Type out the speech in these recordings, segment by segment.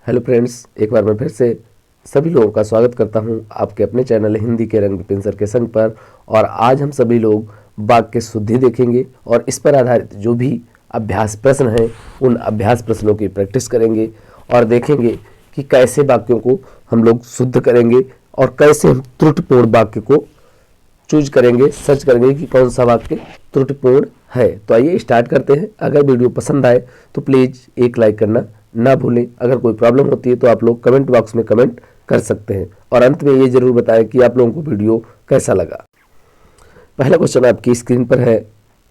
Hello friends, एक बार मैं फिर से सभी लोगों का स्वागत करता हूं आपके अपने चैनल हिंदी के रंग विपिन सर के संग पर। और आज हम सभी लोग वाक्य शुद्धि देखेंगे और इस पर आधारित जो भी अभ्यास प्रश्न हैं उन अभ्यास प्रश्नों की प्रैक्टिस करेंगे और देखेंगे कि कैसे वाक्यों को हम लोग शुद्ध करेंगे और कैसे हम त्रुटिपूर्ण वाक्य को चूज करेंगे, सर्च करेंगे कि कौन सा वाक्य त्रुटिपूर्ण है। तो आइए स्टार्ट करते हैं। अगर वीडियो पसंद आए तो प्लीज़ एक लाइक करना ना भूलें। अगर कोई प्रॉब्लम होती है तो आप लोग कमेंट बॉक्स में कमेंट कर सकते हैं और अंत में ये जरूर बताएं कि आप लोगों को वीडियो कैसा लगा। पहला क्वेश्चन आपकी स्क्रीन पर है,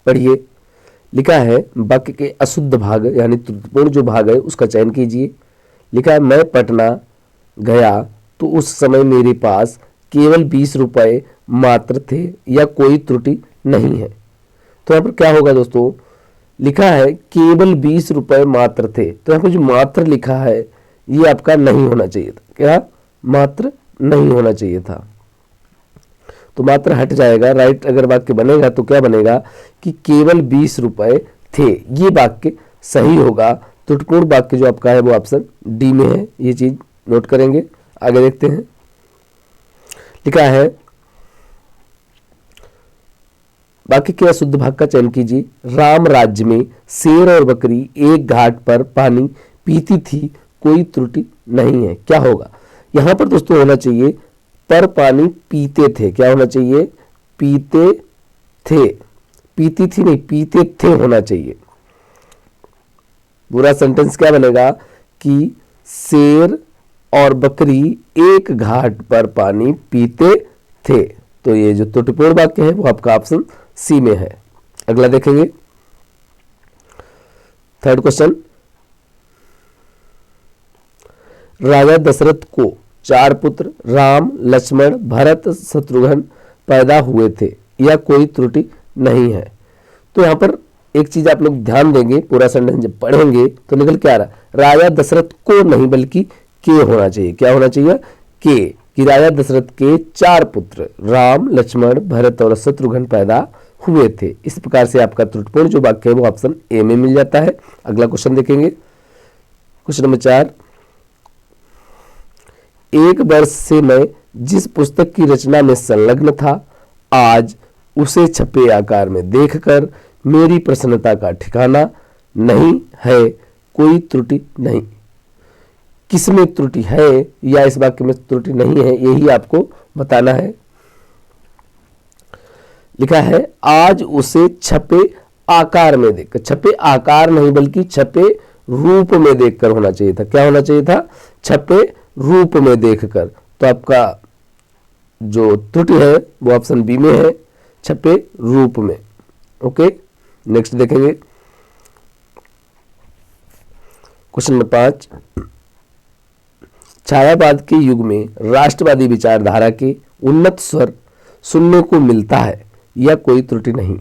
पढ़िए। लिखा है वाक्य के अशुद्ध भाग यानी त्रुटिपूर्ण जो भाग है उसका चयन कीजिए। लिखा है मैं पटना गया तो उस समय मेरे पास केवल 20 रुपए मात्र थे या कोई त्रुटि नहीं है। तो यहाँ पर क्या होगा दोस्तों, लिखा है केवल 20 रुपए मात्र थे, तो यहाँ पर जो मात्र लिखा है ये आपका नहीं होना चाहिए था। क्या मात्र नहीं होना चाहिए था, तो मात्र हट जाएगा। राइट अगर वाक्य बनेगा तो क्या बनेगा कि केवल 20 रुपए थे, ये वाक्य सही होगा। त्रुटिपूर्ण वाक्य जो आपका है वो ऑप्शन डी में है, ये चीज नोट करेंगे। आगे देखते हैं। लिखा है वाक्य के अशुद्ध भाग का चयन कीजिए। राम राज्य में शेर और बकरी एक घाट पर पानी पीती थी, कोई त्रुटि नहीं है। क्या होगा यहां पर दोस्तों, होना चाहिए पर पानी पीते थे। क्या होना चाहिए, पीते थे, पीती थी नहीं, पीते थे होना चाहिए। पूरा सेंटेंस क्या बनेगा कि शेर और बकरी एक घाट पर पानी पीते थे। तो ये जो त्रुटिपूर्ण वाक्य है वो आपका ऑप्शन सी में है। अगला देखेंगे, थर्ड क्वेश्चन। राजा दशरथ को 4 पुत्र राम, लक्ष्मण, भरत, शत्रुघ्न पैदा हुए थे या कोई त्रुटि नहीं है। तो यहां पर एक चीज आप लोग ध्यान देंगे, पूरा सेंटेंस जब पढ़ेंगे तो निकल के आ रहा है राजा दशरथ को नहीं बल्कि के होना चाहिए। क्या होना चाहिए, के, कि राजा दशरथ के 4 पुत्र राम, लक्ष्मण, भरत और शत्रुघ्न पैदा हुए थे। इस प्रकार से आपका त्रुटिपूर्ण जो वाक्य है वो ऑप्शन ए में मिल जाता है। अगला क्वेश्चन देखेंगे, क्वेश्चन नंबर 4। एक वर्ष से मैं जिस पुस्तक की रचना में संलग्न था, आज उसे छपे आकार में देखकर मेरी प्रसन्नता का ठिकाना नहीं है, कोई त्रुटि नहीं। किसमें त्रुटि है या इस वाक्य में त्रुटि नहीं है, यही आपको बताना है। लिखा है आज उसे छपे आकार में देखकर, छपे आकार नहीं बल्कि छपे रूप में देखकर होना चाहिए था। क्या होना चाहिए था, छपे रूप में देखकर। तो आपका जो त्रुटि है वो ऑप्शन बी में है, छपे रूप में। ओके, नेक्स्ट देखेंगे, क्वेश्चन नंबर 5। छायावाद के युग में राष्ट्रवादी विचारधारा के उन्नत स्वर सुनने को मिलता है या कोई त्रुटि नहीं।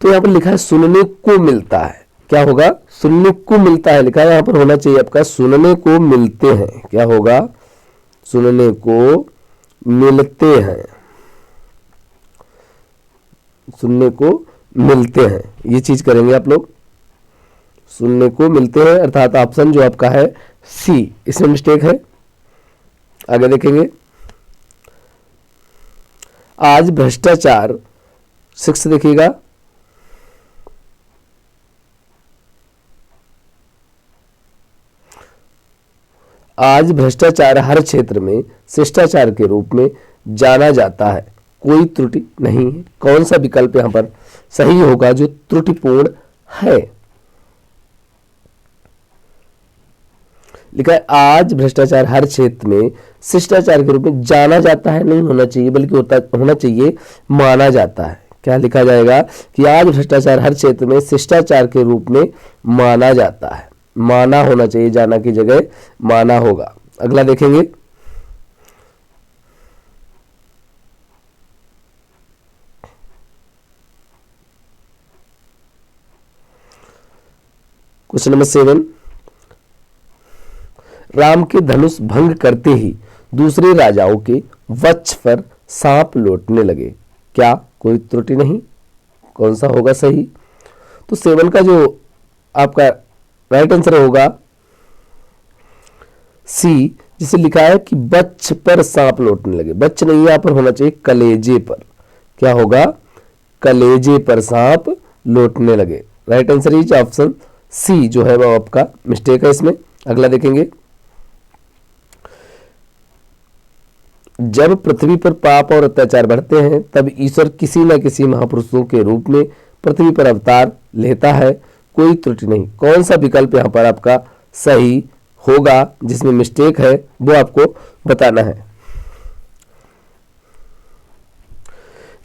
तो यहां पर लिखा है सुनने को मिलता है। क्या होगा, सुनने को मिलता है लिखा है, यहां पर होना चाहिए आपका सुनने को मिलते हैं। क्या होगा, सुनने को मिलते हैं, सुनने को मिलते हैं, ये चीज करेंगे आप लोग। सुनने को मिलते हैं अर्थात ऑप्शन जो आपका है सी, इसमें मिस्टेक है। आगे देखेंगे, आज भ्रष्टाचार 6 देखिएगा। आज भ्रष्टाचार हर क्षेत्र में शिष्टाचार के रूप में जाना जाता है, कोई त्रुटि नहीं है। कौन सा विकल्प यहां पर सही होगा जो त्रुटिपूर्ण है। लिखा है आज भ्रष्टाचार हर क्षेत्र में शिष्टाचार के रूप में जाना जाता है, नहीं होना चाहिए बल्कि होना चाहिए माना जाता है। क्या लिखा जाएगा कि आज भ्रष्टाचार हर क्षेत्र में शिष्टाचार के रूप में माना जाता है। माना होना चाहिए, जाना की जगह माना होगा। अगला देखेंगे, क्वेश्चन नंबर 7। राम के धनुष भंग करते ही दूसरे राजाओं के वक्ष पर सांप लौटने लगे, क्या कोई त्रुटि नहीं। कौन सा होगा सही, तो 7 का जो आपका राइट आंसर होगा सी, जिसे लिखा है कि बच्च पर सांप लौटने लगे। बच्च नहीं, यहां पर होना चाहिए कलेजे पर। क्या होगा? कलेजे पर सांप लौटने लगे। Right answer is option C जो है वो आपका मिस्टेक है इसमें। अगला देखेंगे, जब पृथ्वी पर पाप और अत्याचार बढ़ते हैं तब ईश्वर किसी न किसी महापुरुषों के रूप में पृथ्वी पर अवतार लेता है, कोई त्रुटि नहीं। कौन सा विकल्प यहाँ पर आपका सही होगा, जिसमें मिस्टेक है वो आपको बताना है।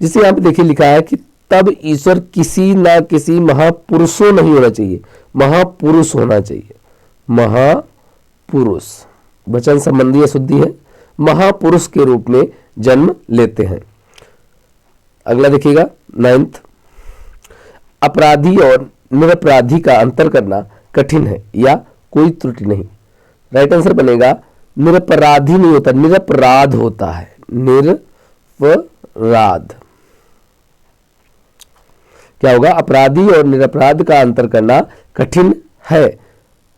जिसे यहाँ पे देखिए लिखा है कि तब ईश्वर किसी ना किसी महापुरुषों नहीं होना चाहिए, महापुरुष होना चाहिए। महापुरुष वचन संबंधी अशुद्धि है, महापुरुष के रूप में जन्म लेते हैं। अगला देखिएगा 9th, अपराधी और निरपराधी का अंतर करना कठिन है या कोई त्रुटि नहीं। राइट आंसर बनेगा निरपराधी नहीं होता, निरपराध होता है। निरपराध क्या होगा? अपराधी और निरपराध का अंतर करना कठिन है।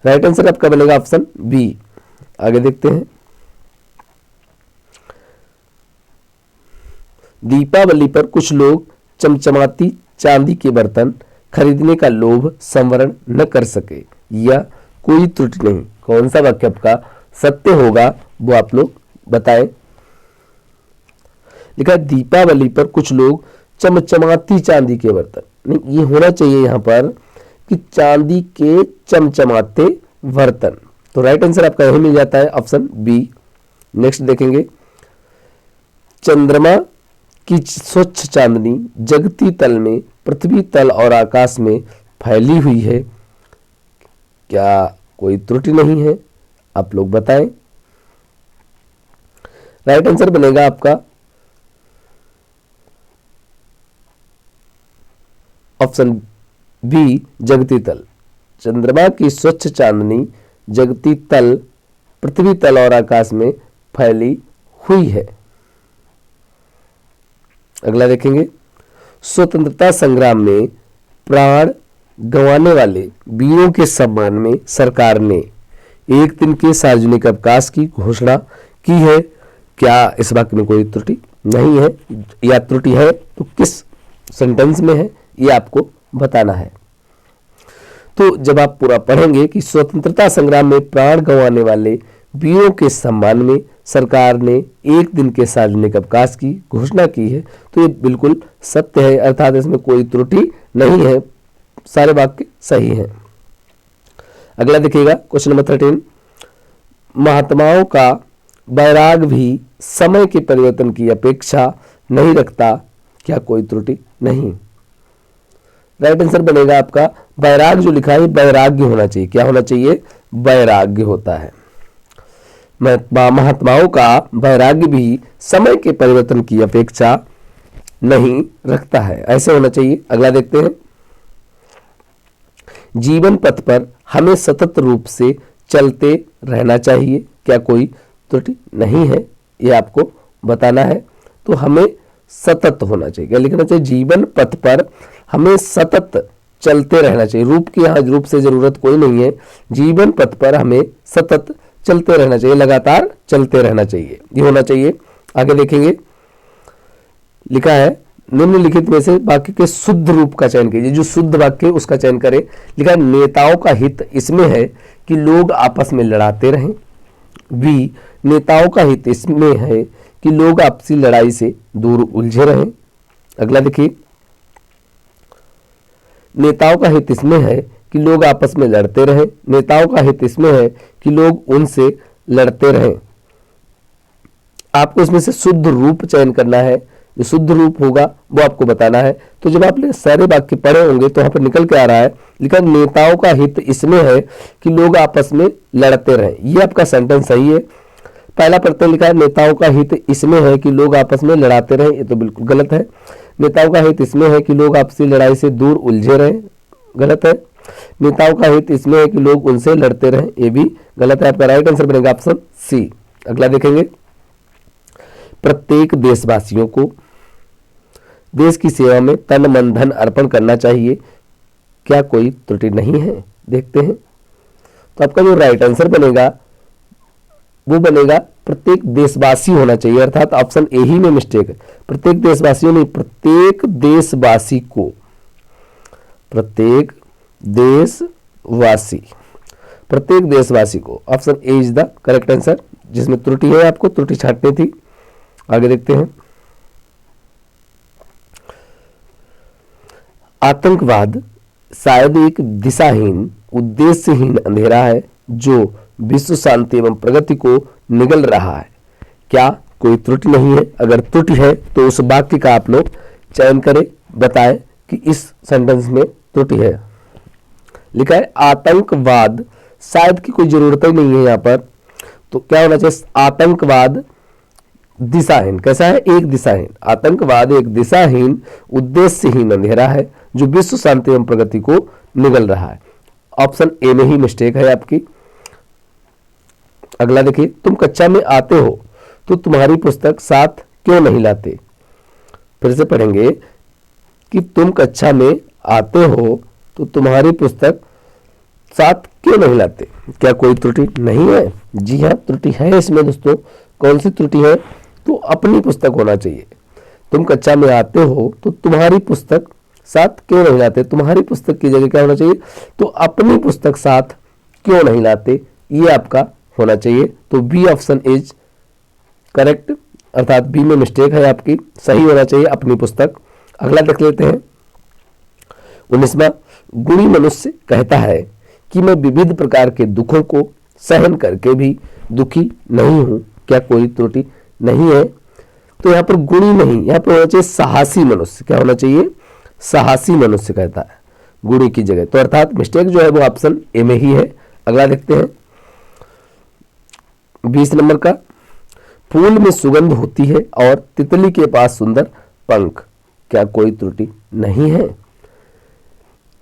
राइट आंसर आपका बनेगा ऑप्शन बी। आगे देखते हैं, दीपावली पर कुछ लोग चमचमाती चांदी के बर्तन खरीदने का लोभ संवरण न कर सके या कोई त्रुटि नहीं। कौन सा वाक्य आपका सत्य होगा वो आप लोग बताएं। लिखा है दीपावली पर कुछ लोग चमचमाती चांदी के बर्तन, नहीं ये होना चाहिए यहां पर कि चांदी के चमचमाते बर्तन। तो राइट आंसर आपका यही मिल जाता है ऑप्शन बी। नेक्स्ट देखेंगे, चंद्रमा की स्वच्छ चांदनी जगती तल में, पृथ्वी तल और आकाश में फैली हुई है, क्या कोई त्रुटि नहीं है? आप लोग बताएं। राइट आंसर बनेगा आपका ऑप्शन बी, जगती तल। चंद्रमा की स्वच्छ चांदनी जगती तल, पृथ्वी तल और आकाश में फैली हुई है। अगला देखेंगे, स्वतंत्रता संग्राम में प्राण गंवाने वाले वीरों के सम्मान में सरकार ने एक दिन के सार्वजनिक अवकाश की घोषणा की है, क्या इस वाक्य में कोई त्रुटि नहीं है या त्रुटि है तो किस सेंटेंस में है ये आपको बताना है। तो जब आप पूरा पढ़ेंगे कि स्वतंत्रता संग्राम में प्राण गंवाने वाले वीरों के सम्मान में सरकार ने एक दिन के सार्वजनिक अवकाश की घोषणा की है, तो ये बिल्कुल सत्य है, अर्थात इसमें कोई त्रुटि नहीं है, सारे वाक्य सही हैं। अगला देखिएगा क्वेश्चन नंबर 13, महात्माओं का वैराग भी समय के परिवर्तन की अपेक्षा नहीं रखता, क्या कोई त्रुटि नहीं? राइट आंसर बनेगा आपका वैराग, जो लिखा है वैराग्य होना चाहिए। क्या होना चाहिए? वैराग्य होता है। महात्माओं का वैराग्य भी समय के परिवर्तन की अपेक्षा नहीं रखता है, ऐसे होना चाहिए। अगला देखते हैं, जीवन पथ पर हमें सतत रूप से चलते रहना चाहिए, क्या कोई त्रुटि नहीं है? ये आपको बताना है। तो हमें सतत होना चाहिए, क्या लिखना चाहिए? जीवन पथ पर हमें सतत चलते रहना चाहिए। रूप की यहाँ रूप से जरूरत कोई नहीं है, जीवन पथ पर हमें सतत चलते रहना चाहिए, लगातार चलते रहना चाहिए, ये होना चाहिए। आगे देखेंगे, लिखा है निम्नलिखित में से वाक्य के शुद्ध रूप का चयन कीजिए, जो शुद्ध वाक्य उसका चयन करें। लिखा है नेताओं का हित इसमें है कि लोग आपस में लड़ाते रहें। बी, नेताओं का हित इसमें है कि लोग आपसी लड़ाई से दूर उलझे रहें। अगला देखिए, नेताओं का हित इसमें है कि लोग आपस में लड़ते रहें। नेताओं का हित इसमें है कि लोग उनसे लड़ते रहें। आपको इसमें से शुद्ध रूप चयन करना है, जो शुद्ध रूप होगा वो आपको बताना है। तो जब आपने सारे वाक्य पढ़े होंगे तो यहाँ पर निकल के आ रहा है, लिखा नेताओं का हित इसमें है कि लोग आपस में लड़ते रहें, ये आपका सेंटेंस सही है। पहला प्रत्यय लिखा है नेताओं का हित इसमें है कि लोग आपस में लड़ाते रहें, ये तो बिल्कुल गलत है। नेताओं का हित इसमें है कि लोग आपसी लड़ाई से दूर उलझे रहें, गलत है। नेताओं का हित इसमें है कि लोग उनसे लड़ते रहें, ये भी गलत है। आपका राइट आंसर बनेगा ऑप्शन सी। अगला देखेंगे, प्रत्येक देशवासियों को देश की सेवा में तन मन धन अर्पण करना चाहिए, क्या कोई त्रुटि नहीं है? देखते हैं। तो आपका जो राइट आंसर बनेगा वो बनेगा प्रत्येक देशवासी होना चाहिए, अर्थात ऑप्शन ए ही में मिस्टेक है। प्रत्येक देशवासियों नहीं, प्रत्येक देशवासी को, प्रत्येक देशवासी, प्रत्येक देशवासी को, option A is the correct answer. जिसमें त्रुटि है आपको त्रुटि छांटनी थी। आगे देखते हैं। आतंकवाद शायद एक दिशाहीन, उद्देश्यहीन अंधेरा है जो विश्व शांति एवं प्रगति को निगल रहा है। क्या कोई त्रुटि नहीं है? अगर त्रुटि है तो उस वाक्य का आप लोग चयन करें, बताएं कि इस सेंटेंस में त्रुटि है। लिखा है आतंकवाद, शायद की कोई जरूरत ही नहीं है यहाँ पर, तो क्या होना चाहिए? आतंकवाद दिशाहीन, कैसा है? एक दिशाहीन। आतंकवाद एक दिशाहीन, उद्देश्यहीन अंधेरा है जो विश्व शांति एवं प्रगति को निगल रहा है। ऑप्शन ए में ही मिस्टेक है आपकी। अगला देखिए, तुम कक्षा में आते हो तो तुम्हारी पुस्तक साथ क्यों नहीं लाते? फिर से पढ़ेंगे कि तुम कक्षा में आते हो तो तुम्हारी पुस्तक साथ क्यों नहीं लाते? क्या कोई त्रुटि नहीं है? जी हाँ, त्रुटि है इसमें दोस्तों। कौन सी त्रुटि है? तो अपनी पुस्तक होना चाहिए। तुम कक्षा में आते हो तो तुम्हारी पुस्तक साथ क्यों नहीं लाते? तुम्हारी पुस्तक की जगह क्या होना चाहिए? तो अपनी पुस्तक साथ क्यों नहीं लाते, ये आपका होना चाहिए। तो बी ऑप्शन इज करेक्ट, अर्थात बी में मिस्टेक है आपकी, सही होना चाहिए अपनी पुस्तक। अगला देख लेते हैं। 19वां, गुणी मनुष्य कहता है कि मैं विविध प्रकार के दुखों को सहन करके भी दुखी नहीं हूं। क्या कोई त्रुटि नहीं है? तो यहाँ पर गुणी नहीं, यहाँ पर होना चाहिए साहसी मनुष्य। क्या होना चाहिए? साहसी मनुष्य कहता है गुणी की जगह, तो अर्थात मिस्टेक जो है वो ऑप्शन ए में ही है। अगला देखते हैं 20 नंबर का, फूल में सुगंध होती है और तितली के पास सुंदर पंख। क्या कोई त्रुटि नहीं है?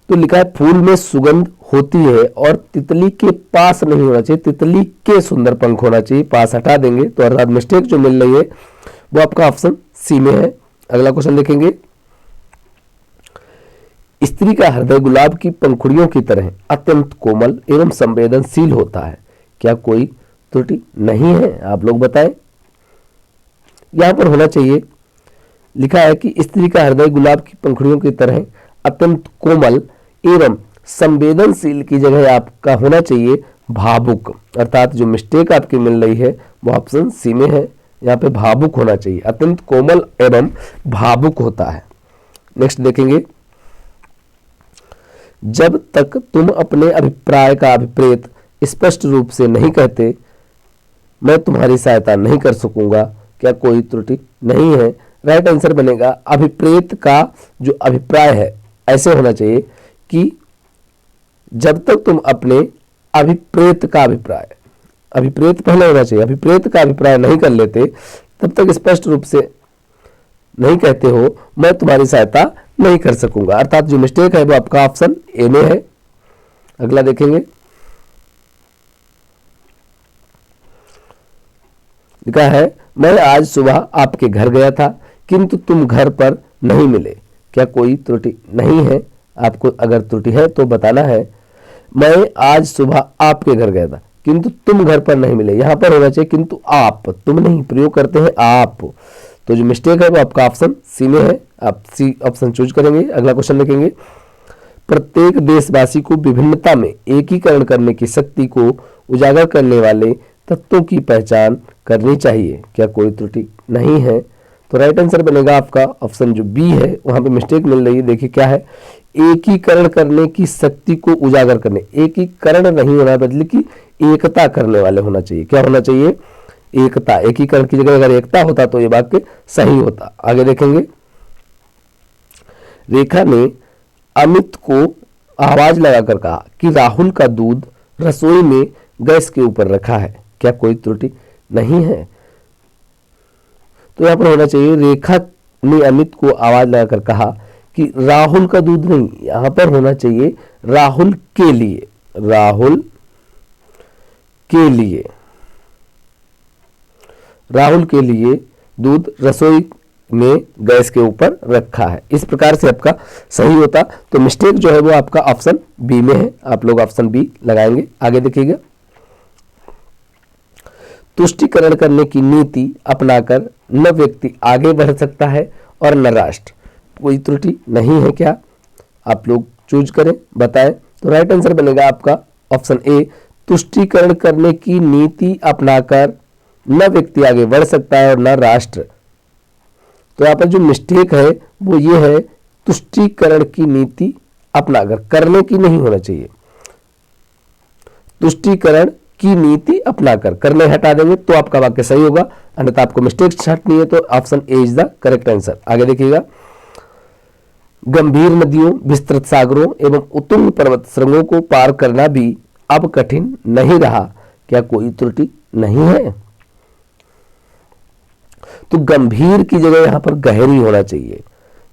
तो लिखा है फूल में सुगंध होती है और तितली के पास नहीं होना चाहिए, तितली के सुंदर पंख होना चाहिए, पास हटा देंगे, तो अर्थात मिस्टेक जो मिल रही है वो आपका ऑप्शन सी में है। अगला क्वेश्चन देखेंगे, स्त्री का हृदय गुलाब की पंखुड़ियों की तरह अत्यंत कोमल एवं संवेदनशील होता है। क्या कोई त्रुटि नहीं है? आप लोग बताएं। यहां पर होना चाहिए, लिखा है कि स्त्री का हृदय गुलाब की पंखुड़ियों की तरह अत्यंत कोमल एवं संवेदनशील की जगह आपका होना चाहिए भावुक, अर्थात जो मिस्टेक आपकी मिल रही है वो ऑप्शन सी में है। यहाँ पे भावुक होना चाहिए, अत्यंत कोमल एवं भावुक होता है। नेक्स्ट देखेंगे, जब तक तुम अपने अभिप्राय का अभिप्रेत स्पष्ट रूप से नहीं कहते मैं तुम्हारी सहायता नहीं कर सकूंगा। क्या कोई त्रुटि नहीं है? राइट आंसर बनेगा अभिप्रेत का जो अभिप्राय है ऐसे होना चाहिए कि जब तक तुम अपने अभिप्रेत का अभिप्राय, अभिप्रेत पहले होना चाहिए, अभिप्रेत का अभिप्राय नहीं कर लेते तब तक स्पष्ट रूप से नहीं कहते हो मैं तुम्हारी सहायता नहीं कर सकूंगा, अर्थात जो मिस्टेक है वो आपका ऑप्शन ए में है। अगला देखेंगे, लिखा है मैं आज सुबह आपके घर गया था किंतु तुम घर पर नहीं मिले। क्या कोई त्रुटि नहीं है? आपको अगर त्रुटि है तो बताना है। मैं आज सुबह आपके घर गया था किंतु तुम घर पर नहीं मिले, यहां पर होना चाहिए किंतु आप, तुम नहीं प्रयोग करते हैं आप, तो जो मिस्टेक है वो आपका ऑप्शन सी में है, आप सी ऑप्शन चूज करेंगे। अगला क्वेश्चन लिखेंगे, प्रत्येक देशवासी को विभिन्नता में एकीकरण करने की शक्ति को उजागर करने वाले तत्वों की पहचान करनी चाहिए। क्या कोई त्रुटि नहीं है? तो राइट आंसर बनेगा आपका ऑप्शन जो बी है, वहां पे मिस्टेक मिल रही है। देखिए क्या है, एकीकरण करने की शक्ति को उजागर करने, एकीकरण नहीं होना बल्कि कि एकता करने वाले होना चाहिए। क्या होना चाहिए? एकता। एकीकरण की जगह अगर एकता होता तो ये वाक्य सही होता। आगे देखेंगे, रेखा ने अमित को आवाज लगाकर कहा कि राहुल का दूध रसोई में गैस के ऊपर रखा है। क्या कोई त्रुटि नहीं है? तो यहां पर होना चाहिए रेखा ने अमित को आवाज लगाकर कहा कि राहुल का दूध नहीं, यहां पर होना चाहिए राहुल के लिए, राहुल के लिए, राहुल के लिए दूध रसोई में गैस के ऊपर रखा है। इस प्रकार से आपका सही होता, तो मिस्टेक जो है वो आपका ऑप्शन बी में है, आप लोग ऑप्शन बी लगाएंगे। आगे देखिएगा, तुष्टिकरण करने की नीति अपनाकर न व्यक्ति आगे बढ़ सकता है और न राष्ट्र। कोई त्रुटि नहीं है क्या? आप लोग चूज करें, बताएं। तो राइट आंसर बनेगा आपका ऑप्शन ए, तुष्टिकरण करने की नीति अपनाकर न व्यक्ति आगे बढ़ सकता है और न राष्ट्र। तो यहाँ पर जो मिस्टेक है वो ये है, तुष्टिकरण की नीति अपनाकर, करने की नहीं होना चाहिए। तुष्टिकरण की नीति अपनाकर, करने हटा देंगे तो आपका वाक्य सही होगा, अन्यथा आपको मिस्टेक छांटनी है। तो option A is the correct answer. आगे देखिएगा, गंभीर नदियों, विस्तृत सागरों एवं उत्तुंग पर्वत श्रृंगों को पार करना भी अब कठिन नहीं रहा। क्या कोई त्रुटि नहीं है? तो गंभीर की जगह यहां पर गहरी होना चाहिए।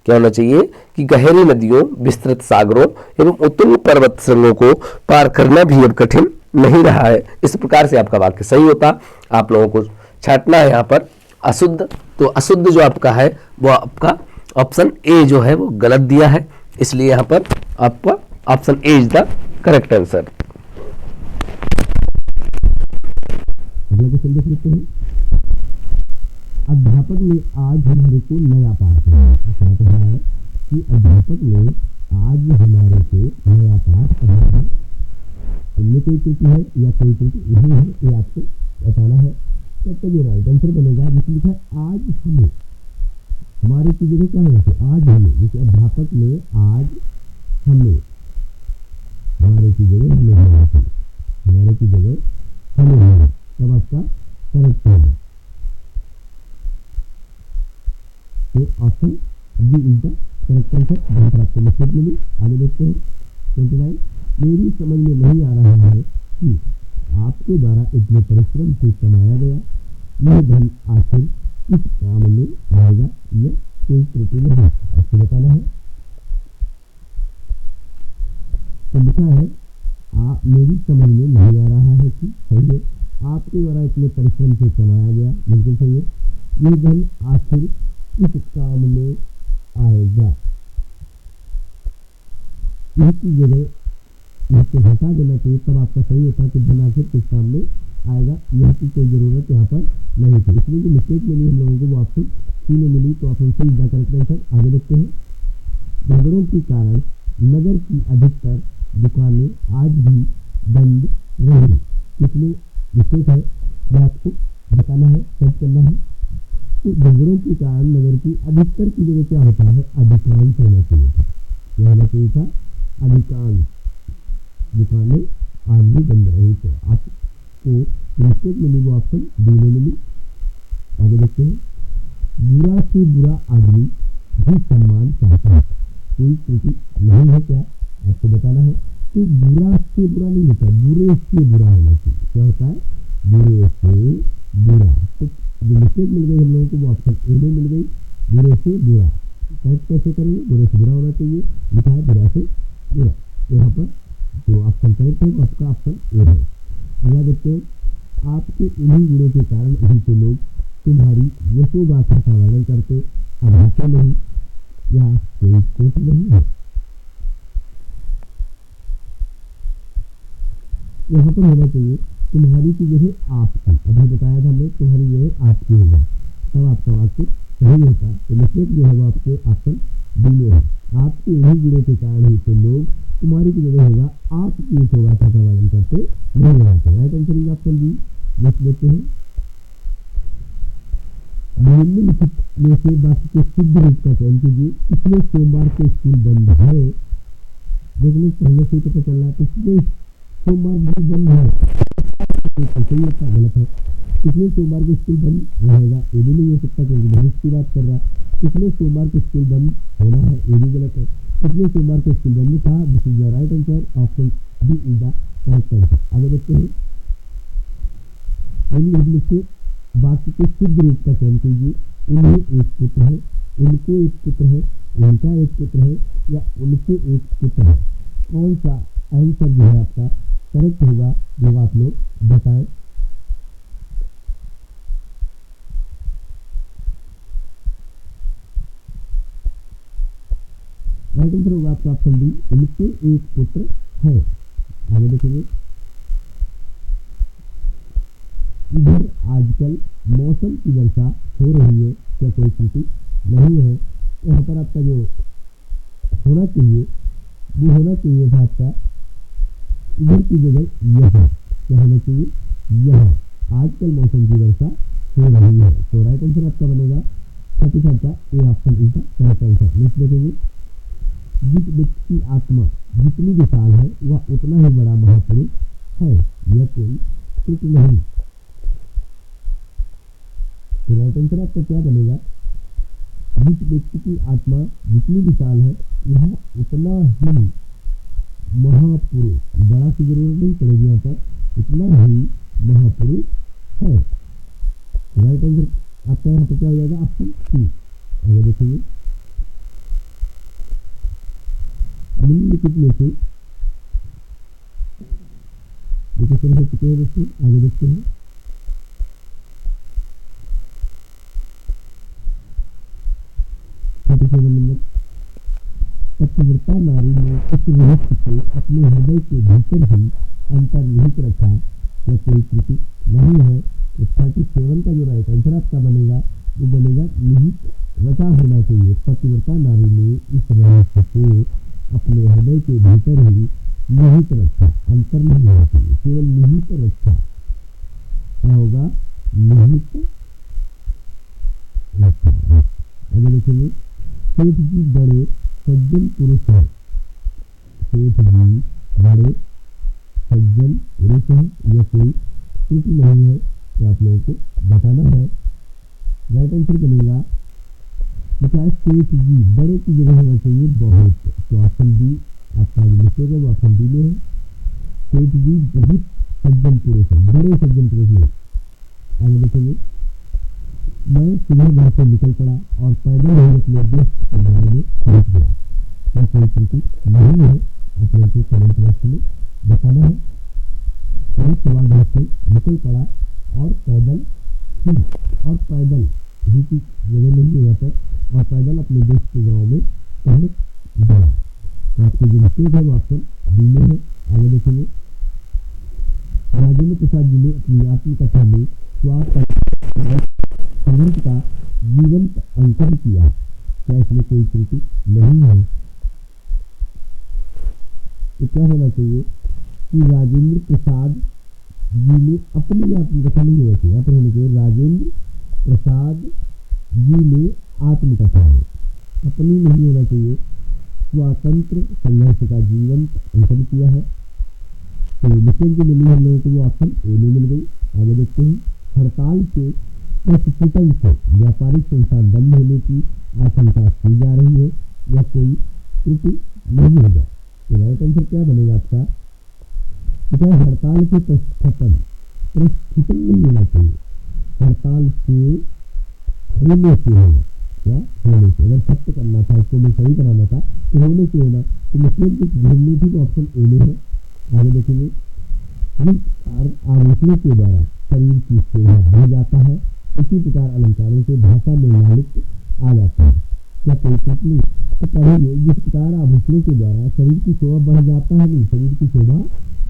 क्या होना चाहिए कि गहरी नदियों, विस्तृत सागरों एवं उत्तुंग पर्वत श्रृंगों को पार करना भी अब कठिन नहीं रहा है। इस प्रकार से आपका वाक्य सही होता। आप लोगों को छांटना है यहाँ पर अशुद्ध। तो अशुद्ध जो आपका है वो आपका ऑप्शन ए जो है वो गलत दिया है, इसलिए यहाँ पर आपका option A is the correct answer. अगला क्वेश्चन देख लेते हैं। अध्यापक ने आज हमारे को नया पाठ पढ़ाया। क्या कहा है कि अध्यापक ने आज हमारे को नया पाठ पढ़ाया। इनमें कोई त्रुटि है या कोई त्रुटि नहीं है, ये आपको बताना है। तो आपका जो राइट आंसर बनेगा, जिसमें लिखा है आज हमें, हमारे की जगह क्या होना चाहिए? आज हमें। जैसे अध्यापक ने आज हमें, हमारे की जगह हमें होना चाहिए, हमारे की जगह हमें होना, तब आपका करेक्ट होगा। तो option B is the correct answer. जहाँ पर आपको मिस्टेक मिली। आगे देखते हैं 29, मेरी समझ में नहीं आ रहा है कि आपके द्वारा इतने परिश्रम से कमाया गया यह धन आखिर किस काम में आएगा। यह कोई त्रुटि नहीं, आपको बताना है। तो लिखा है मेरी समझ में नहीं आ रहा है कि, सही है, आपके द्वारा इतने परिश्रम से कमाया गया, बिल्कुल सही है, यह धन आखिर किस काम में आएगा। इसकी जगह इसको हटा देना चाहिए, तब आपका सही होता कि धन आखिर किस काम में आएगा। यह की कोई जरूरत यहाँ पर नहीं थी, इसलिए जो मिस्टेक मिली हम लोगों को वो ऑप्शन सी में मिली। तो option C is the correct answer. आगे देखते हैं, झगड़ों के कारण नगर की अधिकतर दुकानें आज भी बंद रही। इसमें मिस्टेक है, जो आपको बताना है, सेट करना है। तो झगड़ों के कारण नगर की अधिकतर की जगह क्या होता है? अधिकांश होना चाहिए था। क्या होना चाहिए था? अधिकांश दुकानें आज भी बंद रही। तो आपको मिस्टेक मिली वो ऑप्शन डी में मिली। आगे देखते हैं, बुरा से बुरा आदमी भी सम्मान चाहता है। कोई त्रुटि नहीं है क्या? आपको बताना है। तो बुरा से बुरा नहीं होता, बुरे से बुरा होना चाहिए। क्या होता है? बुरे से बुरा। तो जो मिस्टेक मिल गई हम लोगों को वो ऑप्शन ए में मिल गई, बुरे से बुरा। करेक्ट कैसे करेंगे? बुरे से बुरा होना चाहिए, लिखा है बुरा से बुरा। यहाँ पर जो ऑप्शन करेक्ट है वो आपका ऑप्शन ए है। अगला देखते हैं, आपके उन्हीं गुणों के कारण ही तो लोग तुम्हारी यशोगाथा का वर्णन करते। अभाते नहीं, या कोई त्रुटि नहीं है। यहाँ पर होना चाहिए तुम्हारी की जगह आपकी। अभी बताया था हमने, तुम्हारी जगह आपकी होगा, तब आपका वाक्य सही होता। तो मिस्टेक जो है वो आपके ऑप्शन डी में है। आपके उन्हीं गुणों के कारण ही तो लोग तुम्हारी की जगह होगा आपकी यशोगाथा का वर्णन करते नहीं रहते। Right answer is option B. Next देखते हैं, निम्नलिखित में से वाक्य के शुद्ध रूप का चयन कीजिए। पिछले सोमवार को स्कूल बंद है। देखने पहले से पता चल रहा है पिछले सोमवार भी बंद है, तो सही होता, गलत है। पिछले सोमवार को स्कूल बंद रहेगा, ये भी नहीं हो सकता क्योंकि भविष्य की बात कर रहा है। पिछले सोमवार को स्कूल बंद होना है, ये भी गलत है। पिछले सोमवार को स्कूल बंद था, this is the right answer. Option B is the correct answer. आगे देखते हैं, से वाक्य के शुद्ध रूप का चयन कीजिए। उन्हें एक पुत्र है, उनको एक पुत्र है, उनका एक पुत्र है, या उनके एक पुत्र है। कौन सा आंसर जो है आपका करेक्ट होगा, जो आप लोग बताएं। राइट आंसर होगा आपका ऑप्शन डी, उनके एक पुत्र है। आगे देखेंगे, इधर आज आजकल मौसम की वर्षा हो रही है, क्या कोई त्रुटि नहीं है। यहाँ पर आपका जो होना चाहिए वो होना चाहिए था आपका इधर की जगह यह, क्या होना चाहिए यह। आजकल मौसम की वर्षा हो रही है। तो राइट आंसर आपका बनेगा 35 का A option is the correct answer. Next देखेंगे, जिस व्यक्ति की आत्मा जितनी विशाल है वह उतना ही बड़ा महापुरुष है, यह कोई त्रुटि नहीं। तो राइट आंसर आपका क्या बनेगा, जिस व्यक्ति की आत्मा जितनी विशाल है वह उतना ही महापुरुष, बड़ा की जरूरत नहीं पड़ेगी यहाँ पर, उतना ही महापुरुष है। राइट आंसर आपका यहाँ पर क्या हो जाएगा, ऑप्शन सी। आगे देखेंगे, निम्नलिखित में से देखिए हो चुके हैं दोस्तों, आगे देखते हैं। नंबर, पतिव्रता नारी ने इस रहस्य को अपने हृदय के भीतर ही अंतर्निहित रखा, यह कोई त्रुटि नहीं है। तो 37 का जो राइट आंसर आपका बनेगा वो बनेगा निहित रखा होना चाहिए। पतिव्रता नारी ने इस रहस्य को अपने हृदय के भीतर ही निहित रखा, अंतर नहीं होना चाहिए, केवल निहित रखा। क्या होगा, निहित रखा। आगे देखेंगे, सेठ जी बड़े सज्जन पुरुष है, सेठ जी बड़े सज्जन पुरुष है, यह कोई त्रुटि नहीं है। तो आप लोगों को बताना है। राइट आंसर बनेगा बताए सेठ जी बड़े की जगह होना चाहिए बहुत। तो ऑप्शन बी आपका जो मिस्टेक है वो ऑप्शन बी में है। सेठ जी बहुत सज्जन पुरुष है, बड़े सज्जन पुरुष नहीं। आगे देखेंगे, मैं सुबह घर से निकल पड़ा और पैदल ही अपने दोस्त के बारे में पहुंच गया, क्या कोई त्रुटि नहीं है। आप लोगों को कमेंट बॉक्स में बताना है। मैं सुबह घर से निकल पड़ा और पैदल ही की जगह नहीं है यहाँ पर, और पैदल अपने दोस्त के गाँव में पहुंच गया। तो आपकी जो मिस्टेक है वो ऑप्शन बी में है। आगे देखेंगे, राजेंद्र प्रसाद जी ने अपनी आत्मकथा में स्वास्थ्य संघर्ष का जीवंत अंकन किया, क्या इसमें कोई त्रुटि नहीं है। तो क्या होना चाहिए कि राजेंद्र प्रसाद जी ने अपनी आत्मकथा नहीं होना चाहिए, यहाँ पर होना चाहिए राजेंद्र प्रसाद जी ने आत्मकथा में, अपनी नहीं होना चाहिए। स्वातंत्र संघर्ष का जीवंत अंकन किया है। तो मिस्टेक जो मिली हम लोगों को वो ऑप्शन ए में मिल गई। आगे देखते हैं, हड़ताल के प्रस्फुटन से व्यापारिक संस्थान बंद होने की आशंका की जा रही है, यह कोई त्रुटि नहीं होगा। तो राइट आंसर क्या बनेगा आपका, तो हड़ताल के प्रस्फुटन नहीं होना चाहिए, हड़ताल के होने से होगा। क्या होने से, अगर सत्य करना था, इसको मैं सही कराना था तो होने से होना। तो मुस्लिम की ढूंढनी थी तो ऑप्शन ए में है। आगे देखेंगे, आभूषणों के द्वारा शरीर की शोभा बढ़ जाता है, इसी प्रकार अलंकारों से भाषा में लालित्य आ जाता है, क्या कोई त्रुटि नहीं। तो पढ़ेंगे, जिस प्रकार आभूषणों के द्वारा शरीर की शोभा बढ़ जाता है, नहीं शरीर की शोभा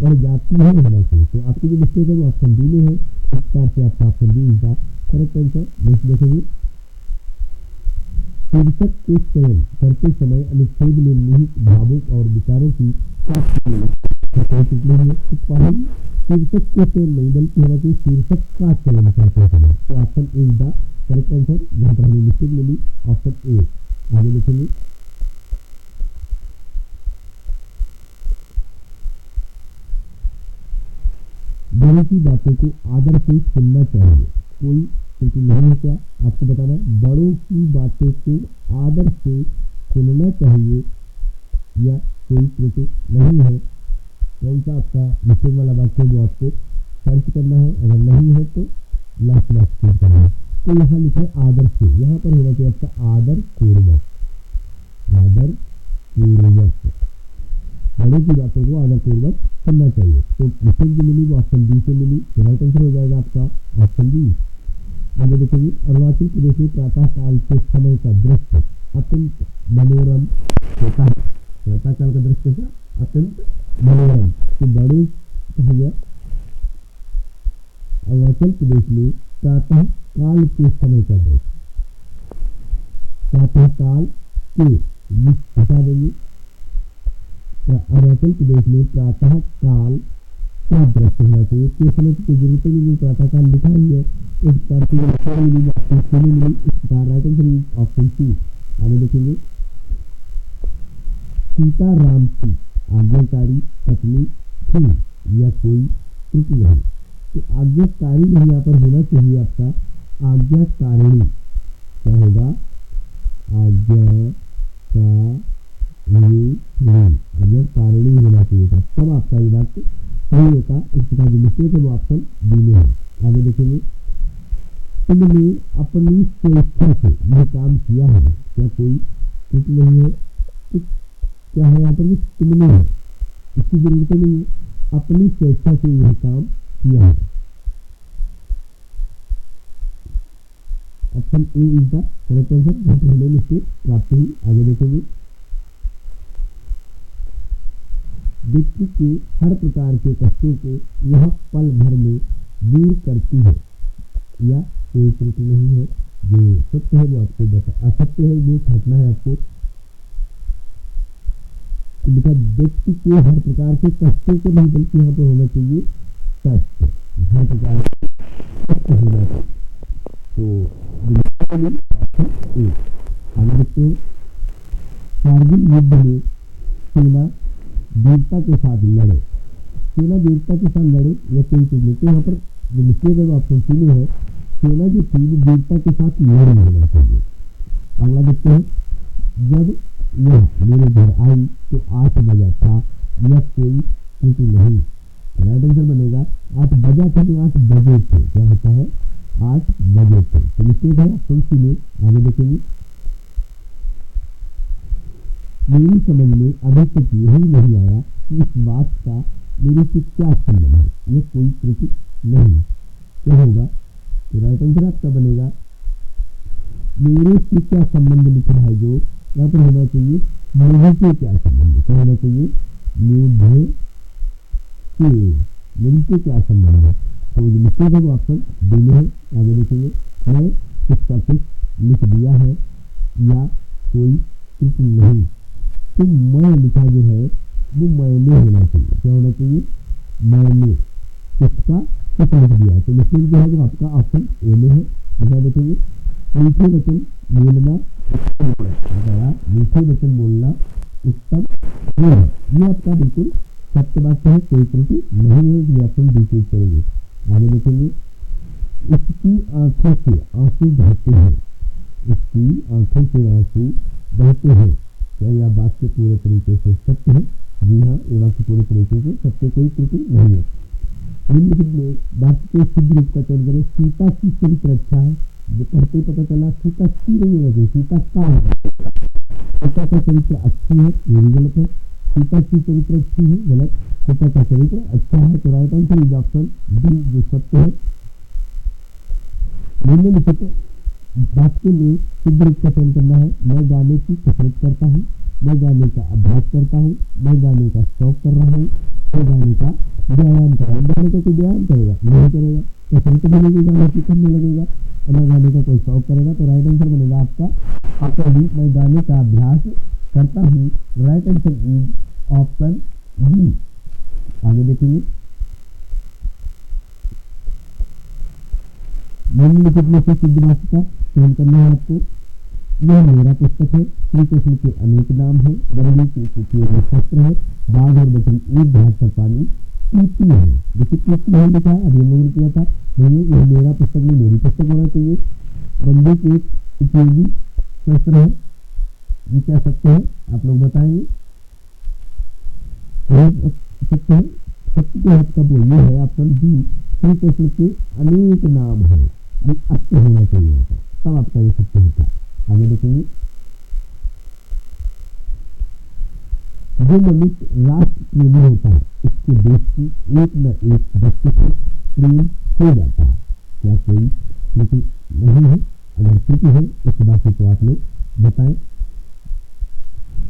बढ़ जाती है होना चाहिए। तो आपकी जो मिस्टेक है वो ऑप्शन बी में है। इस प्रकार से आपका ऑप्शन बी इसका करेक्ट आंसर। नेक्स्ट देखेंगे, शीर्षक के चयन करते समय अनुच्छेद में निहित भावों और विचारों की प्राप्ति मिली, तो पढ़ेंगे शीर्षक के चयन नहीं बल्कि होना चाहिए शीर्षक का चयन करते समय। तो option A is the correct answer, जहाँ पर हमें मिस्टेक मिली ऑप्शन ए। आगे देखेंगे, बड़ों की बातों को आदर से सुनना चाहिए, कोई त्रुटि नहीं है। क्या आपको बताना है, बड़ों की बातों को आदर से सुनना चाहिए या कोई त्रुटि नहीं है। कौन सा आपका मिस्टेक वाला वाक्य है वो आपको सर्च करना है, अगर नहीं है तो लास्ट में एक्सप्लेन करना है। तो यहाँ लिखा है आदर से, यहाँ पर होना चाहिए आपका आदर पूर्वक, आदर पूर्वक, बड़ों की बातों को आदर पूर्वक सुनना चाहिए। तो मिस्टेक जो मिली वो ऑप्शन बी से मिली, तो राइट आंसर हो जाएगा आपका ऑप्शन बी। आगे देखेंगे, अरुणाचल प्रदेश में प्रातः काल के समय का दृश्य अत्यंत मनोरम होता है, प्रातः काल का दृश्य कैसा, अत्यंत मनोरम। तो बड़े कहा गया अरुणाचल प्रदेश में प्रातः काल के समय का दृश्य, प्रातः काल के हटा देंगे। अरुणाचल प्रदेश में प्रातः काल क्या दृश्य होना चाहिए, के समय की जरूरत नहीं, प्रातः काल लिखा ही है, इस प्रकार की मिली आपको मिली, इस प्रकार right answer is option C. आगे देखेंगे, सीता राम की आज्ञाकारी पत्नी थी या कोई त्रुटि नहीं, तो आज्ञाकारी नहीं यहाँ पर होना चाहिए आपका आज्ञाकारिणी, क्या होगा आज्ञाकारिणी होना चाहिए था, तब आपका ये बात सही होता। इस प्रकार की मिस्टेक है वो ऑप्शन बी में है। आगे देखेंगे, तुमने अपनी स्वेच्छा से यह काम किया है, क्या कोई त्रुटि नहीं है, तो क्या है यहाँ पर भी तुमने है, इसकी जरूरत नहीं है, अपनी स्वेच्छा से यह काम किया है। Option A is the correct answer, जहाँ पर हमें मिस्टेक प्राप्त हुई। आगे देखेंगे, व्यक्ति के हर प्रकार के कष्टों को यह पल भर में दूर करती है, या कोई त्रुटि नहीं है, जो सत्य है वो आपको बता, असत्य है वो घटना है आपको लिखा। व्यक्ति के हर प्रकार के कष्टों को नहीं, बल्कि यहाँ पर होना चाहिए सत्य, हर प्रकार के सत्य होना चाहिए। तो आगे देखते हैं, कारगिल युद्ध में सेना वीरता के साथ लड़े, सेना वीरता के साथ लड़े या कोई चीज नहीं, तो यहाँ पर जो मिस्टेक है वो ऑप्शन सी में है, सेना जो थी वीरता के साथ लड़ होना चाहिए। अगला देखते हैं, जब यह मेरे घर आई तो 8 बजा था या कोई त्रुटि नहीं, राइट आंसर बनेगा 8 बजा था तो 8 बजे थे, क्या होता है 8 बजे थे, तो मिस्टेक है ऑप्शन सी में। आगे देखेंगे, मेरी समझ में अभी तक यही नहीं आया कि इस बात का मेरे से क्या संबंध है, यह कोई त्रुटि नहीं, क्या होगा, तो राइट आंसर आपका बनेगा मेरे से क्या संबंध लिखा है, जो यहाँ पर होना चाहिए मुझे से क्या संबंध, क्या होना चाहिए मुझसे क्या संबंध है, तो जो मिस्टेक है वो ऑप्शन बी में है। आगे देखेंगे, मैं कुछ का कुछ लिख दिया है या कोई त्रुटि नहीं, तो मैं लिखा जो है वो मैंने होना चाहिए, क्या होना चाहिए मैंने किसका कुछ लिख दिया, तो मिस्टेक जो है वो आपका ऑप्शन ए में है। दूसरा देखेंगे, मीठे वचन बोलना उत्तम गुण है, मीठे वचन बोलना उत्तम गुण है, ये आपका बिल्कुल सत्य बात है, कोई त्रुटि नहीं है, ये ऑप्शन बी चूज करेंगे। आगे देखेंगे, इसकी आंखों से आंसू बहते हैं, इसकी आंखों से आंसू बहते हैं, क्या यह वाक्य पूरे तरीके से सत्य है, जी हाँ ये वाक्य पूरे तरीके से सत्य, कोई त्रुटि नहीं है। निम्नलिखित में वाक्य के शुद्ध रूप का चयन करें, सीता की चरित्र अच्छा है, जो पढ़ते पता चला सीता की नहीं होना चाहिए, सीता का होना चाहिए, सीता का चरित्र अच्छी है, ये भी गलत है, सीता की चरित्र अच्छी है गलत, सीता का चरित्र अच्छा है, तो right answer is option D जो सत्य है। निम्नलिखित वाक्य में शुद्ध रूप का चयन करना है, मैं गाने की कसरत करता हूँ, मैं गाने का अभ्यास करता हूँ, मैं गाने का शौक कर रहा हूँ, मैं गाने का व्यायाम कर रहा हूँ, गाने का कोई व्यायाम करेगा नहीं करेगा, कसरत बनेगी गाने की करने लगेगा, और मैं गाने का कोई शौक करेगा, तो राइट आंसर बनेगा आपका ऑप्शन बी, मैं गाने का अभ्यास करता हूँ, right answer is option B. आगे देखेंगे, निम्नलिखित में से शुद्ध वाक्य का चयन करना है आपको, यह मेरा पुस्तक है, श्री कृष्ण के अनेक नाम है, बरनी के उपयोग शस्त्र है, बाघ और बकरी एक घाट पर पानी पीती है, जैसे पीती है लिखा है, अभी हम लोगों ने किया था, यह मेरा पुस्तक में मेरी पुस्तक होना चाहिए, बंदूक एक उपयोगी शस्त्र है, ये क्या सत्य है आप लोग बताएंगे, सत्य है, सत्य के हद का वो ये है ऑप्शन बी, श्री कृष्ण के अनेक नाम है, ये सत्य होना चाहिए, तब आपका ये सत्य होता है। आगे देखेंगे, जो मनुष्य राष्ट्र प्रेमी होता है उसके देश की एक न एक व्यक्ति से प्रेम हो जाता है, क्या कोई त्रुटि नहीं है, अगर त्रुटि है इस बात को आप लोग बताएं।